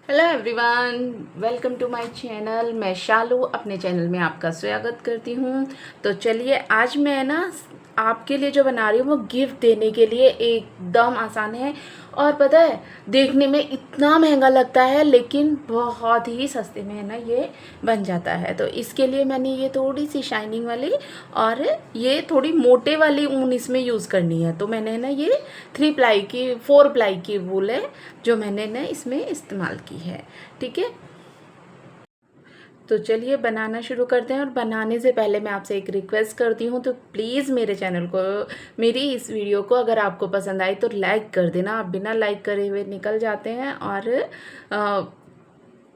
Hello everyone, welcome to my channel. मैं शालू अपने channel में आपका स्वागत करती हूँ। तो चलिए आज मैं ना आपके लिए जो बना रही हूँ वो गिफ्ट देने के लिए एकदम आसान है। और पता है, देखने में इतना महंगा लगता है लेकिन बहुत ही सस्ते में है ना ये बन जाता है। तो इसके लिए मैंने ये थोड़ी सी शाइनिंग वाली और ये थोड़ी मोटे वाली ऊन इसमें यूज़ करनी है। तो मैंने ना ये 4 प्लाई की वूल है जो मैंने ना इसमें इस्तेमाल की है। ठीक है, तो चलिए बनाना शुरू करते हैं। और बनाने से पहले मैं आपसे एक रिक्वेस्ट करती हूँ, तो प्लीज़ मेरे चैनल को, मेरी इस वीडियो को अगर आपको पसंद आई तो लाइक कर देना। आप बिना लाइक करे हुए निकल जाते हैं और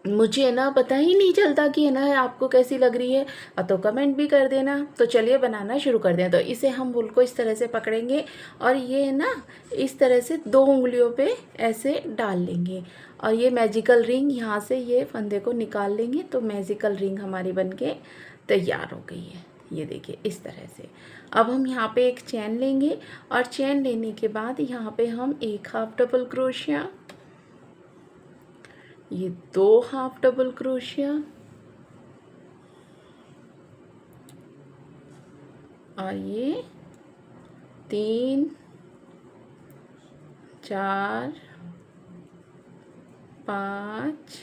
मुझे ना पता ही नहीं चलता कि है ना आपको कैसी लग रही है। तो कमेंट भी कर देना। तो चलिए बनाना शुरू कर दें। तो इसे हम वूल को इस तरह से पकड़ेंगे और ये ना इस तरह से 2 उंगलियों पे ऐसे डाल लेंगे और ये मैजिकल रिंग यहाँ से ये फंदे को निकाल लेंगे। तो मैजिकल रिंग हमारी बनके तैयार हो गई है। ये देखिए इस तरह से। अब हम यहाँ पे एक चैन लेंगे और चैन लेने के बाद यहाँ पे हम एक हाफ डबल क्रोशिया, ये 2 हाफ डबल क्रोशिया और ये 3 4 5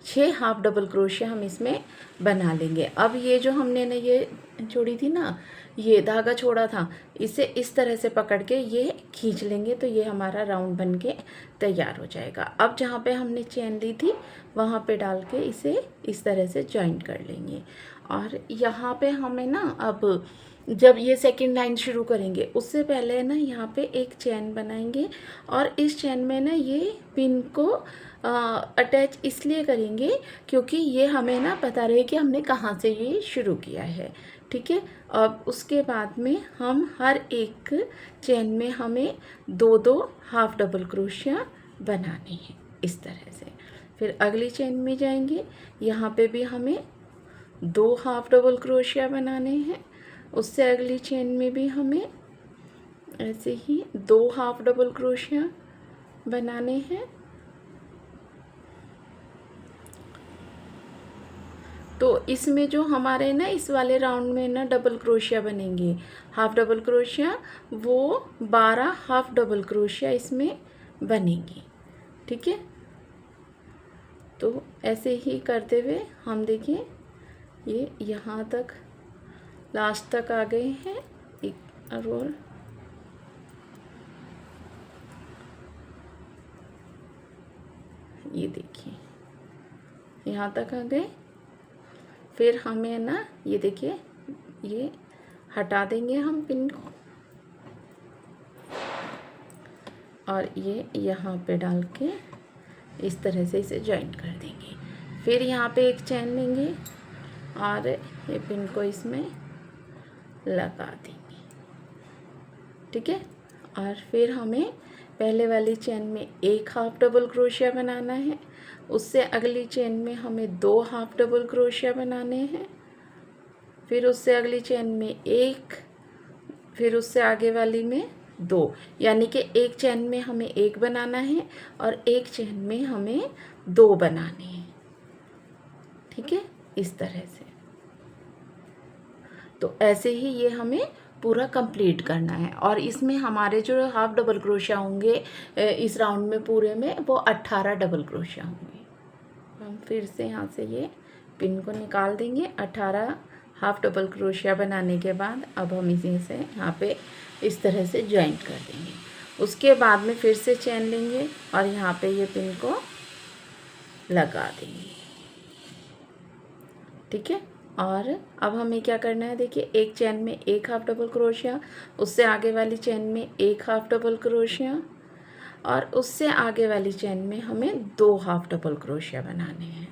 6 हाफ डबल क्रोशिया हम इसमें बना लेंगे। अब ये जो हमने ना ये छोड़ी थी ना, ये धागा छोड़ा था, इसे इस तरह से पकड़ के ये खींच लेंगे तो ये हमारा राउंड बन के तैयार हो जाएगा। अब जहाँ पे हमने चैन ली थी वहाँ पे डाल के इसे इस तरह से जॉइंट कर लेंगे। और यहाँ पे हमें ना अब जब ये सेकंड लाइन शुरू करेंगे उससे पहले ना यहाँ पे एक चैन बनाएंगे और इस चैन में ना ये पिन को अटैच इसलिए करेंगे क्योंकि ये हमें ना पता रहे कि हमने कहाँ से ये शुरू किया है। ठीक है, अब उसके बाद में हम हर एक चैन में हमें 2 हाफ डबल क्रोशिया बनाने हैं इस तरह से। फिर अगली चैन में जाएंगे, यहाँ पे भी हमें 2 हाफ डबल क्रोशिया बनाने हैं। उससे अगली चेन में भी हमें ऐसे ही 2 हाफ डबल क्रोशिया बनाने हैं। तो इसमें जो हमारे ना इस वाले राउंड में ना डबल क्रोशिया बनेंगे, हाफ डबल क्रोशिया, वो 12 हाफ डबल क्रोशिया इसमें बनेंगी। ठीक है, तो ऐसे ही करते हुए हम देखिए ये यहाँ तक लास्ट तक आ गए हैं। एक और ये देखिए यहाँ तक आ गए। फिर हमें ना ये देखिए ये हटा देंगे हम पिन को और ये यहाँ पे डाल के इस तरह से इसे जॉइंट कर देंगे। फिर यहाँ पे एक चैन लेंगे और ये पिन को इसमें लगा देंगे। ठीक है, और फिर हमें पहले वाली चेन में एक हाफ डबल क्रोशिया बनाना है, उससे अगली चेन में हमें 2 हाफ डबल क्रोशिया बनाने हैं, फिर उससे अगली चेन में एक, फिर उससे आगे वाली में 2, यानी कि एक चेन में हमें एक बनाना है और एक चेन में हमें 2 बनाने हैं। ठीक है, इस तरह से। तो ऐसे ही ये हमें पूरा कंप्लीट करना है और इसमें हमारे जो हाफ डबल क्रोशिया होंगे इस राउंड में पूरे में वो 18 डबल क्रोशिया होंगे। हम फिर से यहाँ से ये पिन को निकाल देंगे। 18 हाफ डबल क्रोशिया बनाने के बाद अब हम इसी से यहाँ पे इस तरह से जॉइंट कर देंगे। उसके बाद में फिर से चैन लेंगे और यहाँ पे ये पिन को लगा देंगे। ठीक है, और अब हमें क्या करना है, देखिए एक चैन में एक हाफ डबल क्रोशिया, उससे आगे वाली चैन में एक हाफ डबल क्रोशिया और उससे आगे वाली चैन में हमें 2 हाफ डबल क्रोशिया बनाने हैं।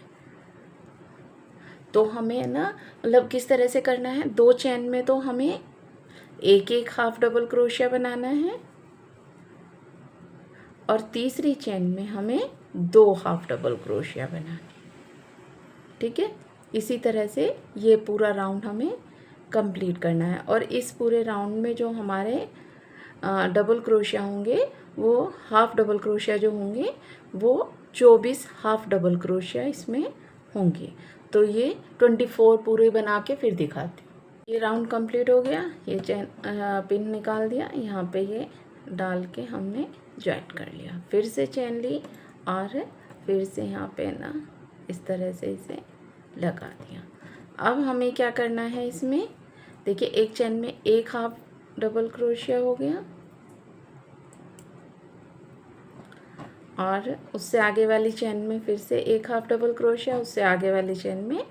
तो हमें ना मतलब किस तरह से करना है, 2 चैन में तो हमें एक हाफ डबल क्रोशिया बनाना है और तीसरी चैन में हमें 2 हाफ डबल क्रोशिया बनाना है। ठीक है, इसी तरह से ये पूरा राउंड हमें कंप्लीट करना है और इस पूरे राउंड में जो हमारे डबल क्रोशिया होंगे वो हाफ डबल क्रोशिया जो होंगे वो 24 हाफ डबल क्रोशिया इसमें होंगे। तो ये 24 पूरे बना के फिर दिखाती हूँ। ये राउंड कंप्लीट हो गया। ये चैन पिन निकाल दिया, यहाँ पे ये डाल के हमने जॉइंट कर लिया। फिर से चैन ली और फिर से यहाँ पे ना इस तरह से इसे लगा दिया। अब हमें क्या करना है इसमें, देखिए एक चैन में एक हाफ डबल क्रोशिया हो गया और उससे आगे वाली चैन में फिर से एक हाफ डबल क्रोशिया, उससे आगे वाली चैन में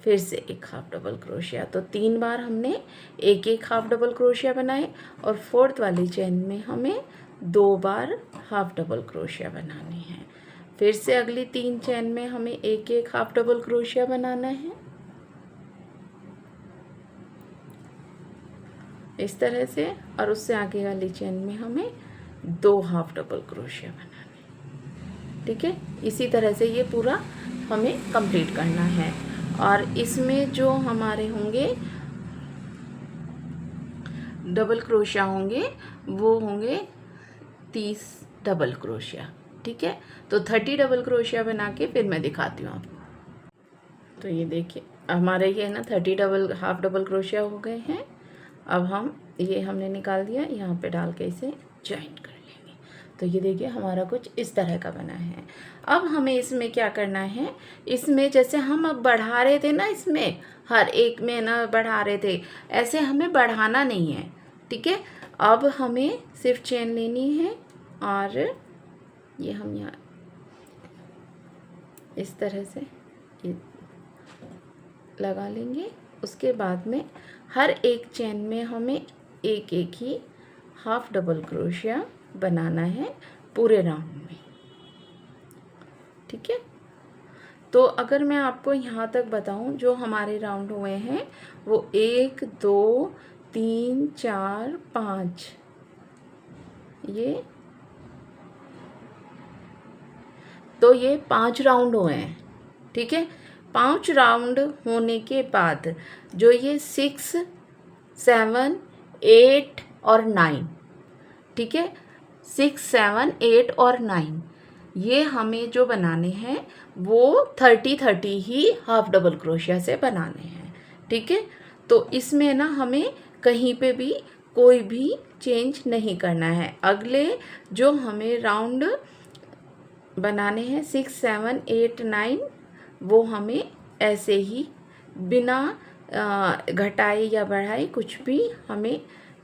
फिर से एक हाफ डबल क्रोशिया। तो 3 बार हमने एक एक हाफ डबल क्रोशिया बनाए और फोर्थ वाली चैन में हमें 2 बार हाफ डबल क्रोशिया बनाने हैं। फिर से अगली 3 चैन में हमें एक एक हाफ डबल क्रोशिया बनाना है इस तरह से, और उससे आगे वाली चैन में हमें 2 हाफ डबल क्रोशिया बनाना है। ठीक है, इसी तरह से ये पूरा हमें कंप्लीट करना है। और इसमें जो हमारे होंगे डबल क्रोशिया होंगे वो होंगे 30 डबल क्रोशिया। ठीक है, तो 30 डबल क्रोशिया बना के फिर मैं दिखाती हूँ आपको। तो ये देखिए हमारे ये ना 30 डबल हाफ डबल क्रोशिया हो गए हैं। अब हम ये हमने निकाल दिया, यहाँ पे डाल के इसे जॉइंट कर लेंगे। तो ये देखिए हमारा कुछ इस तरह का बना है। अब हमें इसमें क्या करना है, इसमें जैसे हम अब बढ़ा रहे थे ना, इसमें हर एक में ना बढ़ा रहे थे, ऐसे हमें बढ़ाना नहीं है। ठीक है, अब हमें सिर्फ चेन लेनी है और ये हम यहाँ इस तरह से ये लगा लेंगे। उसके बाद में हर एक चेन में हमें एक एक ही हाफ डबल क्रोशिया बनाना है पूरे राउंड में। ठीक है, तो अगर मैं आपको यहाँ तक बताऊँ जो हमारे राउंड हुए हैं वो 1 2 3 4 5, ये तो ये 5 राउंड हुए हैं। ठीक है, 5 राउंड होने के बाद जो ये 6 7 8 और 9, ठीक है 6 7 8 और 9 ये हमें जो बनाने हैं वो 30 ही हाफ डबल क्रोशिया से बनाने हैं। ठीक है, तो इसमें ना हमें कहीं पे भी कोई भी चेंज नहीं करना है। अगले जो हमें राउंड बनाने हैं 6 7 8 9 वो हमें ऐसे ही बिना घटाए या बढ़ाए कुछ भी हमें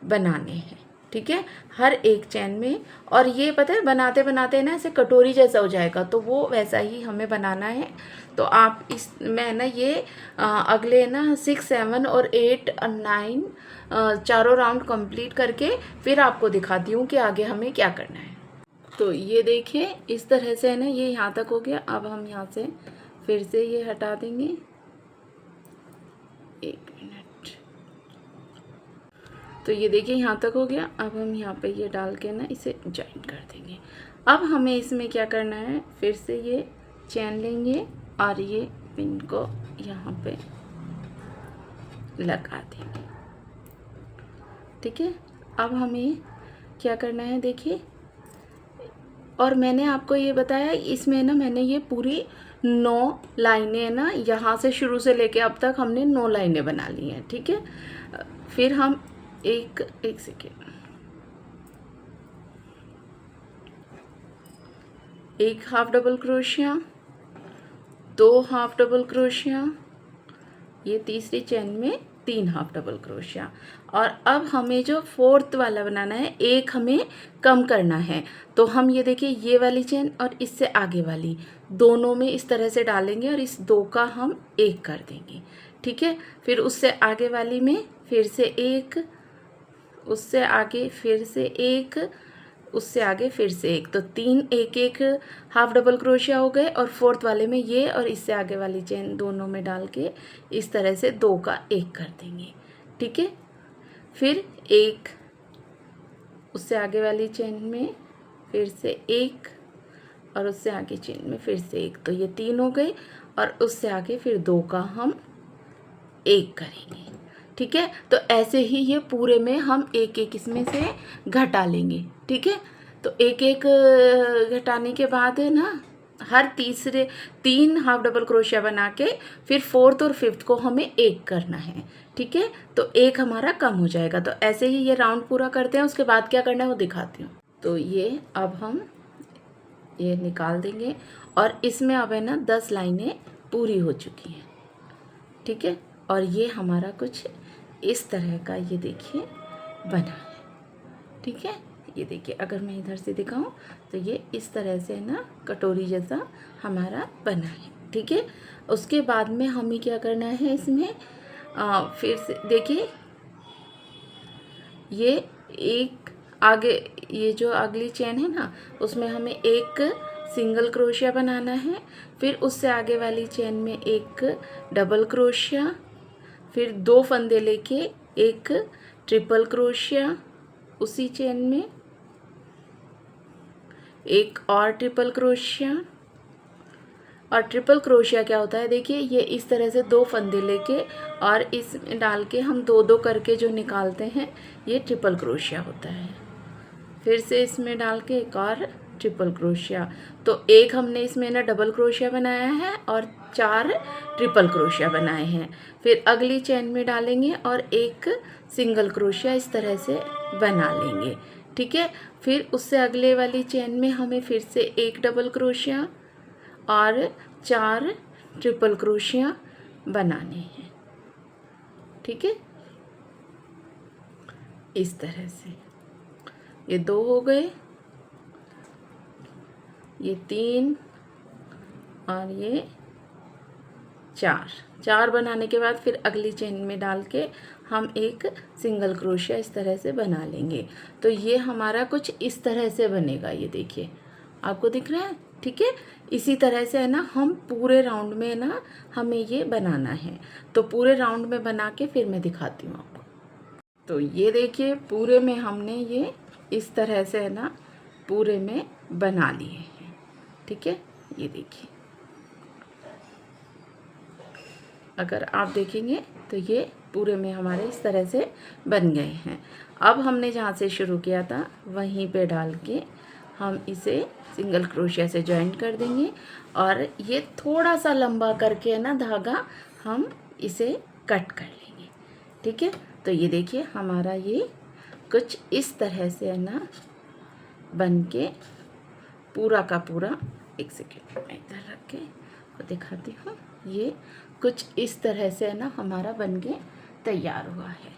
बनाने हैं। ठीक है, हर एक चैन में। और ये पता है बनाते बनाते ना ऐसे कटोरी जैसा हो जाएगा, तो वो वैसा ही हमें बनाना है। तो आप इस मैं ना ये अगले ना 6 7 और 8 और 9 चारों राउंड कंप्लीट करके फिर आपको दिखाती हूँ कि आगे हमें क्या करना है। तो ये देखिए इस तरह से है ना, ये यहाँ तक हो गया। अब हम यहाँ से फिर से ये हटा देंगे, 1 मिनट। तो ये देखिए यहाँ तक हो गया। अब हम यहाँ पे ये डाल के ना इसे जॉइंट कर देंगे। अब हमें इसमें क्या करना है, फिर से ये चैन लेंगे और ये पिन को यहाँ पे लगा देंगे। ठीक है, अब हमें क्या करना है देखिए, और मैंने आपको ये बताया इसमें ना मैंने ये पूरी 9 लाइनें ना यहाँ से शुरू से लेके अब तक हमने 9 लाइनें बना ली हैं। ठीक है, फिर हम एक सेकेंड, एक half double crochet, 2 half double crochet, ये तीसरी चेन में 3 हाफ डबल क्रोशिया। और अब हमें जो फोर्थ वाला बनाना है, एक हमें कम करना है। तो हम ये देखिए ये वाली चेन और इससे आगे वाली दोनों में इस तरह से डालेंगे और इस 2 का हम 1 कर देंगे। ठीक है, फिर उससे आगे वाली में फिर से 1, उससे आगे फिर से 1, उससे आगे फिर से 1, तो 3 एक एक हाफ डबल क्रोशिया हो गए। और फोर्थ वाले में ये और इससे आगे वाली चेन दोनों में डाल के इस तरह से 2 का 1 कर देंगे। ठीक है, फिर 1, उससे आगे वाली चेन में फिर से 1 और उससे आगे चेन में फिर से 1, तो ये 3 हो गए। और उससे आगे फिर 2 का हम 1 करेंगे। ठीक है, तो ऐसे ही ये पूरे में हम एक एक इसमें से घटा लेंगे। ठीक है, तो एक एक घटाने के बाद है ना हर तीसरे 3 हाफ डबल क्रोशिया बना के फिर 4th और 5th को हमें एक करना है। ठीक है, तो एक हमारा कम हो जाएगा। तो ऐसे ही ये राउंड पूरा करते हैं, उसके बाद क्या करना है वो दिखाती हूँ। तो ये अब हम ये निकाल देंगे और इसमें अब है ना 10 लाइनें पूरी हो चुकी हैं। ठीक है, और ये हमारा कुछ इस तरह का ये देखिए बना है। ठीक है, ये देखिए अगर मैं इधर से दिखाऊं तो ये इस तरह से ना कटोरी जैसा हमारा बना है। ठीक है, उसके बाद में हमें क्या करना है इसमें फिर से देखिए ये एक आगे ये जो अगली चेन है ना उसमें हमें एक सिंगल क्रोशिया बनाना है, फिर उससे आगे वाली चेन में एक डबल क्रोशिया, फिर 2 फंदे लेके एक ट्रिपल क्रोशिया, उसी चेन में एक और ट्रिपल क्रोशिया। और ट्रिपल क्रोशिया क्या होता है देखिए ये इस तरह से 2 फंदे लेके और इसमें डाल के हम 2-2 करके जो निकालते हैं ये ट्रिपल क्रोशिया होता है। फिर से इसमें डाल के एक और ट्रिपल क्रोशिया। तो एक हमने इसमें ना डबल क्रोशिया बनाया है और 4 ट्रिपल क्रोशिया बनाए हैं। फिर अगली चेन में डालेंगे और एक सिंगल क्रोशिया इस तरह से बना लेंगे। ठीक है, फिर उससे अगले वाली चेन में हमें फिर से एक डबल क्रोशिया और 4 ट्रिपल क्रोशिया बनाने हैं। ठीक है, इस तरह से ये 2 हो गए, ये 3 और ये 4 बनाने के बाद फिर अगली चेन में डाल के हम एक सिंगल क्रोशिया इस तरह से बना लेंगे। तो ये हमारा कुछ इस तरह से बनेगा। ये देखिए आपको दिख रहा है। ठीक है, इसी तरह से है ना हम पूरे राउंड में ना हमें ये बनाना है। तो पूरे राउंड में बना के फिर मैं दिखाती हूँ आपको। तो ये देखिए पूरे में हमने ये इस तरह से है ना पूरे में बना लिए हैं। ठीक है, ये देखिए अगर आप देखेंगे तो ये पूरे में हमारे इस तरह से बन गए हैं। अब हमने जहाँ से शुरू किया था वहीं पे डाल के हम इसे सिंगल क्रोशिया से जॉइंट कर देंगे और ये थोड़ा सा लंबा करके है ना धागा हम इसे कट कर लेंगे। ठीक है, तो ये देखिए हमारा ये कुछ इस तरह से है ना बन के पूरा का पूरा, एक सेकेंड मैं इधर रख के दिखाती हूँ। ये कुछ इस तरह से है ना हमारा बन के तैयार हुआ है।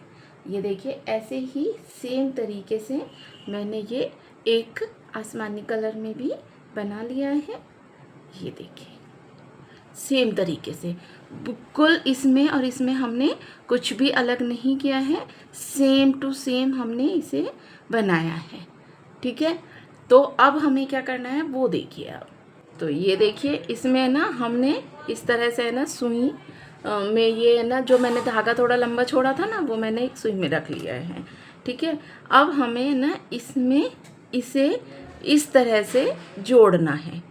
ये देखिए ऐसे ही सेम तरीके से मैंने ये एक आसमानी कलर में भी बना लिया है। ये देखिए सेम तरीके से बिल्कुल इसमें और इसमें हमने कुछ भी अलग नहीं किया है, सेम टू सेम हमने इसे बनाया है। ठीक है, तो अब हमें क्या करना है वो देखिए आप। तो ये देखिए इसमें ना हमने इस तरह से है ना सुई में ये है ना जो मैंने धागा थोड़ा लंबा छोड़ा था ना वो मैंने एक सुई में रख लिया है। ठीक है, अब हमें ना इसमें इसे इस तरह से जोड़ना है।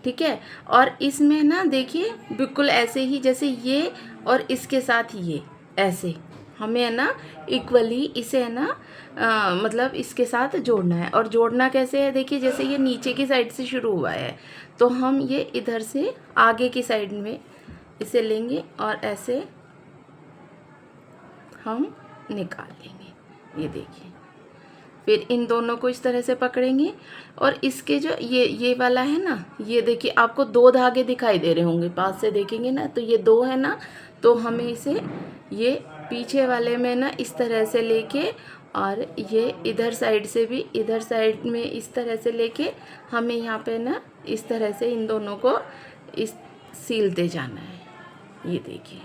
ठीक है, और इसमें ना देखिए बिल्कुल ऐसे ही जैसे ये और इसके साथ ये ऐसे हमें है ना इक्वली इसे है ना मतलब इसके साथ जोड़ना है। और जोड़ना कैसे है देखिए जैसे ये नीचे की साइड से शुरू हुआ है तो हम ये इधर से आगे की साइड में इसे लेंगे और ऐसे हम निकाल लेंगे। ये देखिए फिर इन दोनों को इस तरह से पकड़ेंगे और इसके जो ये वाला है ना ये देखिए आपको 2 धागे दिखाई दे रहे होंगे, पास से देखेंगे ना तो ये 2 है ना, तो हमें इसे ये पीछे वाले में ना इस तरह से लेके और ये इधर साइड से भी इधर साइड में इस तरह से लेके हमें यहाँ पे ना इस तरह से इन दोनों को इस सीलते जाना है। ये देखिए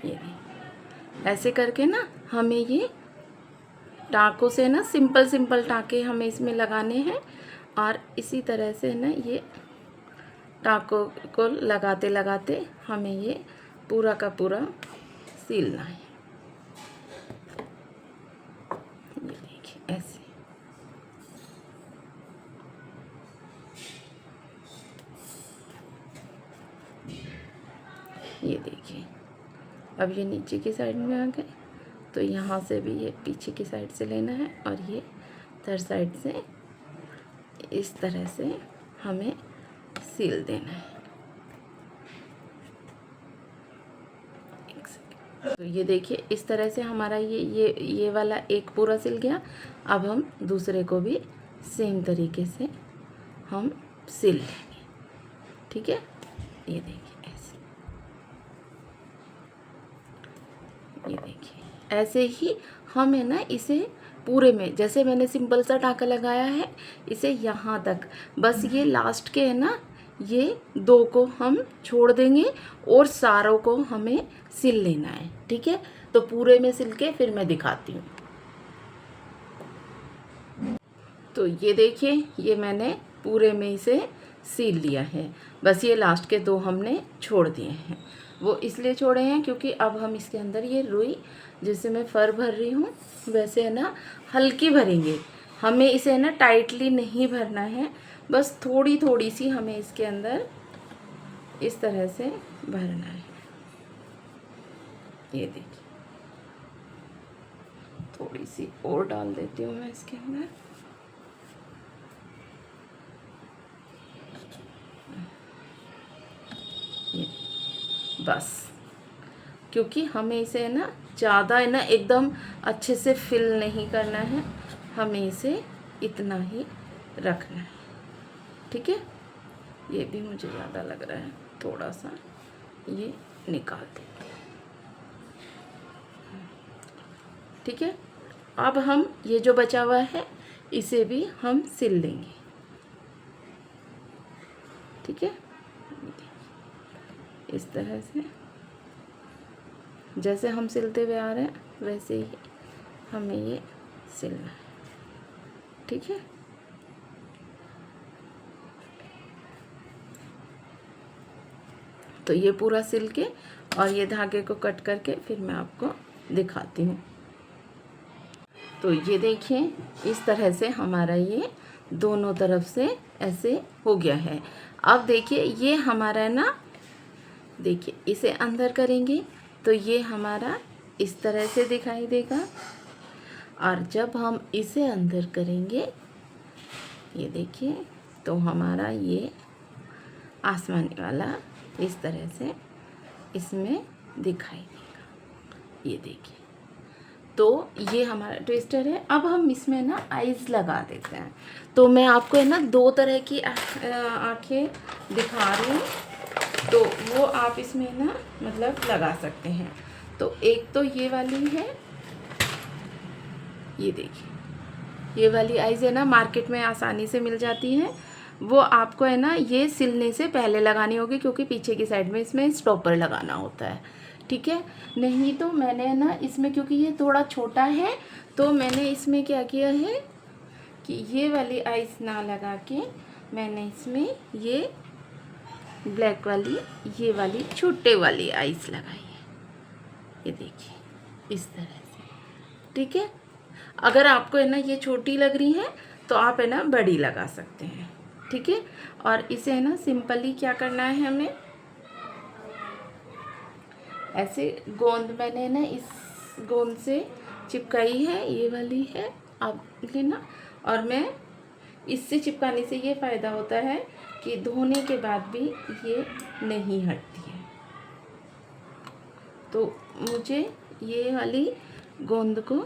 ये देखिए ऐसे करके ना हमें ये टाँकों से ना सिंपल सिंपल टाँके हमें इसमें लगाने हैं और इसी तरह से ना ये टाँकों को लगाते लगाते हमें ये पूरा का पूरा सीलना है। ये देखिए ऐसे ये देखिए अब ये नीचे की साइड में आ गए तो यहाँ से भी ये पीछे की साइड से लेना है और ये इधर साइड से इस तरह से हमें सील देना है। तो ये देखिए इस तरह से हमारा ये वाला एक पूरा सिल गया। अब हम दूसरे को भी सेम तरीके से हम सिल लेंगे। ठीक है, ये देखिए ऐसे, ये देखिए ऐसे ही हम है ना इसे पूरे में, जैसे मैंने सिंपल सा टाँका लगाया है, इसे यहाँ तक बस ये लास्ट के है ना ये 2 को हम छोड़ देंगे और सारों को हमें सिल लेना है। ठीक है, तो पूरे में सिल के फिर मैं दिखाती हूँ। तो ये देखिए ये मैंने पूरे में इसे सील लिया है, बस ये लास्ट के 2 हमने छोड़ दिए हैं। वो इसलिए छोड़े हैं क्योंकि अब हम इसके अंदर ये रुई जिससे मैं फर भर रही हूँ वैसे है ना हल्की भरेंगे। हमें इसे है ना टाइटली नहीं भरना है, बस थोड़ी थोड़ी सी हमें इसके अंदर इस तरह से भरना है। ये देखिए थोड़ी सी और डाल देती हूँ मैं इसके अंदर। ये बस, क्योंकि हमें इसे है ना ज़्यादा है ना एकदम अच्छे से फिल नहीं करना है, हमें इसे इतना ही रखना है। ठीक है, ये भी मुझे ज़्यादा लग रहा है, थोड़ा सा ये निकाल देते हैं। ठीक है, अब हम ये जो बचा हुआ है इसे भी हम सिल लेंगे। ठीक है, इस तरह से जैसे हम सिलते हुए आ रहे हैं वैसे ही हमें ये सिलना है। ठीक है, तो ये पूरा सिल के और ये धागे को कट करके फिर मैं आपको दिखाती हूँ। तो ये देखिए इस तरह से हमारा ये दोनों तरफ से ऐसे हो गया है। अब देखिए ये हमारा ना, देखिए इसे अंदर करेंगे तो ये हमारा इस तरह से दिखाई देगा, और जब हम इसे अंदर करेंगे ये देखिए तो हमारा ये आसमानी वाला इस तरह से इसमें दिखाई देगा। ये देखिए, तो ये हमारा ट्विस्टर है। अब हम इसमें ना आईज लगा देते हैं। तो मैं आपको है ना 2 तरह की आँखें दिखा रही हूँ, तो वो आप इसमें ना मतलब लगा सकते हैं। तो एक तो ये वाली है, ये देखिए ये वाली आईज है ना मार्केट में आसानी से मिल जाती है। वो आपको है ना ये सिलने से पहले लगानी होगी, क्योंकि पीछे की साइड में इसमें स्टॉपर लगाना होता है। ठीक है, नहीं तो मैंने ना इसमें, क्योंकि ये थोड़ा छोटा है, तो मैंने इसमें क्या किया है कि ये वाली आईज ना लगा के मैंने इसमें ये ब्लैक वाली, ये वाली छोटे वाली आईज लगाई है। ये देखिए इस तरह से। ठीक है, अगर आपको है ना ये छोटी लग रही है तो आप है ना बड़ी लगा सकते हैं। ठीक है, और इसे है ना सिंपली क्या करना है, हमें ऐसे गोंद मैंने ना इस गोंद से चिपकाई है, ये वाली है आप लेना। और मैं इससे चिपकाने से ये फ़ायदा होता है कि धोने के बाद भी ये नहीं हटती है। तो मुझे ये वाली गोंद को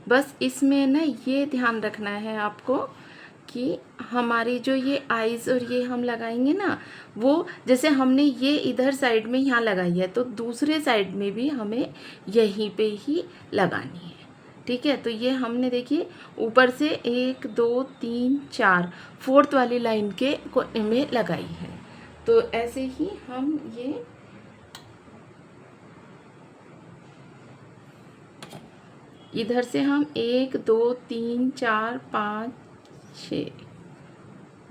बस इसमें ना ये ध्यान रखना है आपको कि हमारी जो ये आईज़ और ये हम लगाएंगे ना, वो जैसे हमने ये इधर साइड में यहाँ लगाई है तो दूसरे साइड में भी हमें यहीं पे ही लगानी है। ठीक है, तो ये हमने देखिए ऊपर से 1 2 3 4 4th वाली लाइन के में लगाई है। तो ऐसे ही हम ये इधर से हम 1 2 3 4 5 6,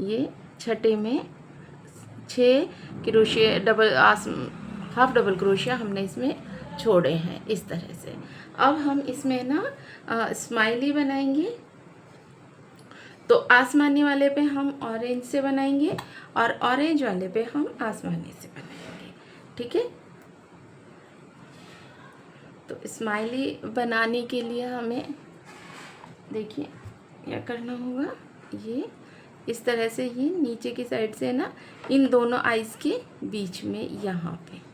ये छठे में 6 क्रोशिया हाफ डबल क्रोशिया हमने इसमें छोड़े हैं इस तरह से। अब हम इसमें ना स्माइली बनाएंगे। तो आसमानी वाले पे हम ऑरेंज से बनाएंगे और ऑरेंज वाले पे हम आसमानी से बनाएंगे। ठीक है, तो स्माइली बनाने के लिए हमें देखिए क्या करना होगा, ये इस तरह से ये नीचे की साइड से ना इन दोनों आइज के बीच में यहाँ पे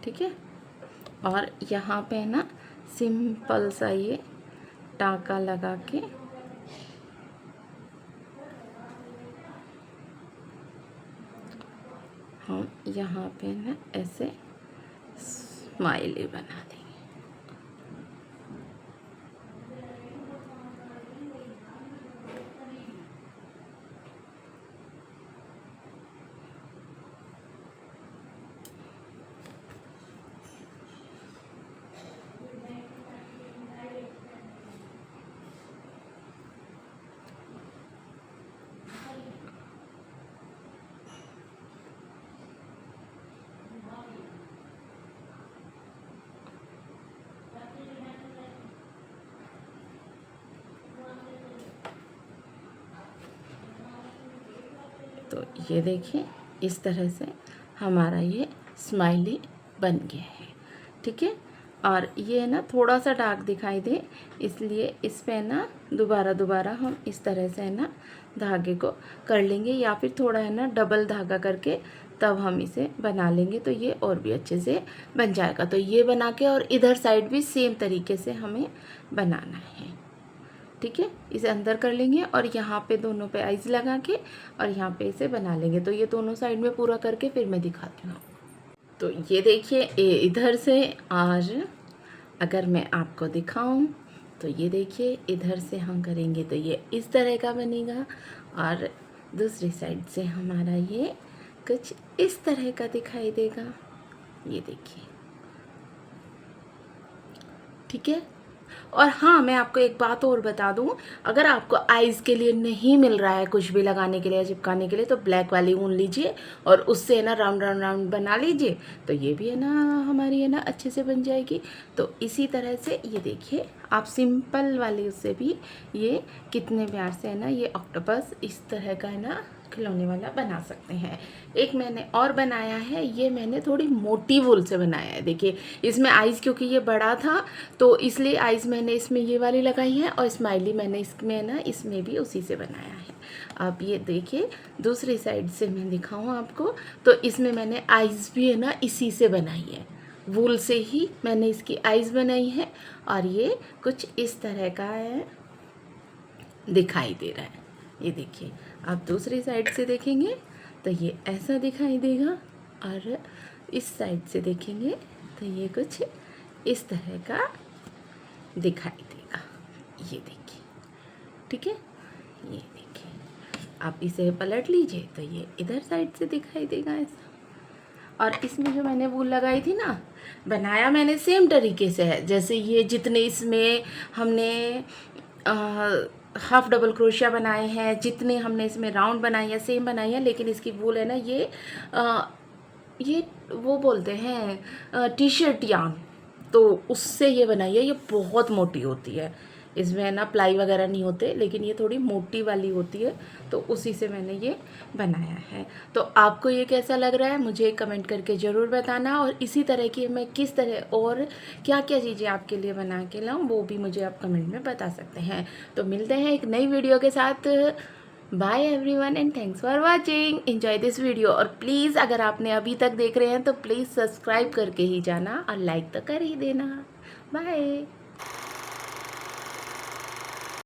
ठीक है। और यहाँ पे ना सिंपल सा ये टाँका लगा के हम यहाँ पे ना ऐसे स्माइली बना देंगे। तो ये देखिए इस तरह से हमारा ये स्माइली बन गया है, ठीक है। और ये ना थोड़ा सा डार्क दिखाई दे, इसलिए इस पे ना दोबारा हम इस तरह से है ना धागे को कर लेंगे, या फिर थोड़ा है ना डबल धागा करके तब हम इसे बना लेंगे, तो ये और भी अच्छे से बन जाएगा। तो ये बना के और इधर साइड भी सेम तरीके से हमें बनाना है, ठीक है। इसे अंदर कर लेंगे और यहाँ पे दोनों पे आइज लगा के और यहाँ पे इसे बना लेंगे। तो ये दोनों साइड में पूरा करके फिर मैं दिखाती हूँ। तो ये देखिए इधर से, और अगर मैं आपको दिखाऊं तो ये देखिए इधर से हम करेंगे तो ये इस तरह का बनेगा, और दूसरी साइड से हमारा ये कुछ इस तरह का दिखाई देगा, ये देखिए, ठीक है। और हाँ, मैं आपको एक बात और बता दूँ, अगर आपको आइज़ के लिए नहीं मिल रहा है कुछ भी लगाने के लिए या चिपकाने के लिए, तो ब्लैक वाली ऊन लीजिए और उससे है ना राउंड राउंड राउंड बना लीजिए, तो ये भी है ना हमारी है ना अच्छे से बन जाएगी। तो इसी तरह से ये देखिए आप सिंपल वाली उससे भी ये कितने प्यार से है ना ये ऑक्टोपस इस तरह का है ना खिलौने वाला बना सकते हैं। एक मैंने और बनाया है, ये मैंने थोड़ी मोटी वूल से बनाया है। देखिए इसमें आइज़ क्योंकि ये बड़ा था तो इसलिए आइज़ मैंने इसमें ये वाली लगाई है, और स्माइली मैंने इसमें ना इसमें भी उसी से बनाया है। आप ये देखिए दूसरी साइड से मैं दिखाऊँ आपको, तो इसमें मैंने आइज़ भी है ना इसी से बनाई है, वूल से ही मैंने इसकी आइज़ बनाई है, और ये कुछ इस तरह का है दिखाई दे रहा है। ये देखिए आप दूसरी साइड से देखेंगे तो ये ऐसा दिखाई देगा, और इस साइड से देखेंगे तो ये कुछ इस तरह का दिखाई देगा, ये देखिए, ठीक है। ये देखिए आप इसे पलट लीजिए तो ये इधर साइड से दिखाई देगा ऐसा। और इसमें जो मैंने वूल लगाई थी ना, बनाया मैंने सेम तरीके से है, जैसे ये जितने इसमें हमने हाफ डबल क्रोशिया बनाए हैं, जितने हमने इसमें राउंड बनाई है सेम बनाई है, लेकिन इसकी वूल है ना ये वो बोलते हैं टी शर्ट यार्न, तो उससे ये बनाई है। ये बहुत मोटी होती है, इसमें ना प्लाई वगैरह नहीं होते, लेकिन ये थोड़ी मोटी वाली होती है, तो उसी से मैंने ये बनाया है। तो आपको ये कैसा लग रहा है मुझे कमेंट करके ज़रूर बताना, और इसी तरह की मैं किस तरह और क्या क्या चीज़ें आपके लिए बना के लाऊं वो भी मुझे आप कमेंट में बता सकते हैं। तो मिलते हैं एक नई वीडियो के साथ। Bye everyone and thanks for watching, enjoy this video. और प्लीज़ अगर आपने अभी तक देख रहे हैं तो प्लीज़ सब्सक्राइब करके ही जाना और लाइक तो कर ही देना। बाय।